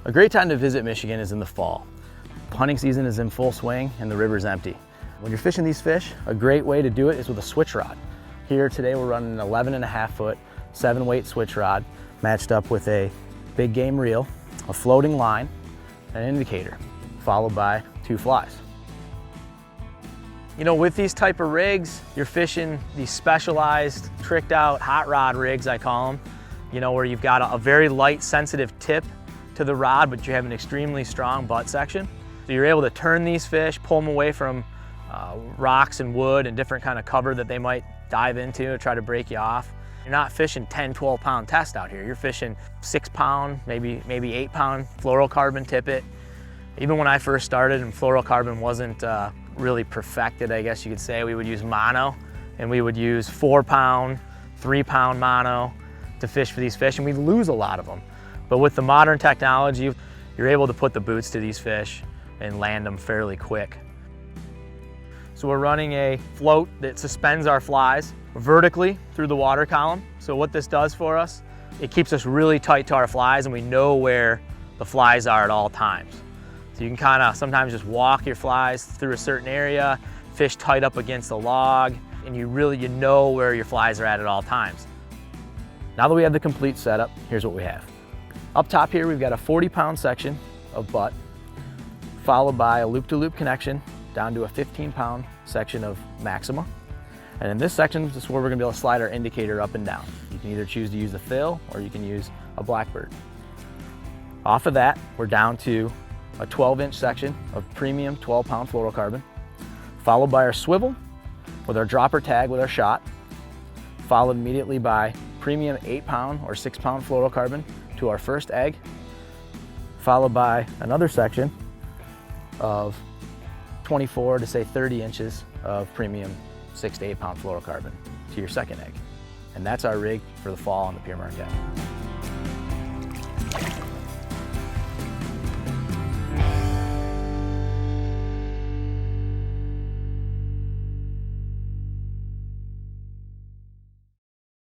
A great time to visit Michigan is in the fall. Hunting season is in full swing and the river's empty. When you're fishing these fish, a great way to do it is with a switch rod. Here today we're running an 11.5 foot, 7-weight switch rod matched up with a big game reel, a floating line, and an indicator, followed by 2 flies. You know, with these type of rigs, you're fishing these specialized, tricked out hot rod rigs, I call them, you know, where you've got a very light, sensitive tip to the rod, but you have an extremely strong butt section. So you're able to turn these fish, pull them away from rocks and wood and different kind of cover that they might dive into and try to break you off. You're not fishing 10, 12 pound test out here. You're fishing 6 pound, maybe 8 pound fluorocarbon tippet. Even when I first started and fluorocarbon wasn't really perfected, I guess you could say, we would use mono, and we would use 4 pound, 3 pound mono to fish for these fish, and we lose a lot of them. But with the modern technology, you're able to put the boots to these fish and land them fairly quick. So we're running a float that suspends our flies vertically through the water column. So what this does for us, it keeps us really tight to our flies and we know where the flies are at all times. So you can kind of sometimes just walk your flies through a certain area, fish tight up against a log, and you know where your flies are at all times. Now that we have the complete setup, here's what we have. Up top here, we've got a 40-pound section of butt, followed by a loop-to-loop connection down to a 15-pound section of maxima. And in this section, this is where we're gonna be able to slide our indicator up and down. You can either choose to use a fill or you can use a blackbird. Off of that, we're down to a 12-inch section of premium 12-pound fluorocarbon, followed by our swivel with our dropper tag with our shot, followed immediately by premium 8-pound or 6-pound fluorocarbon to our first egg, followed by another section of 24 to say 30 inches of premium 6 to 8-pound fluorocarbon to your second egg. And that's our rig for the fall on the Pier Marquette.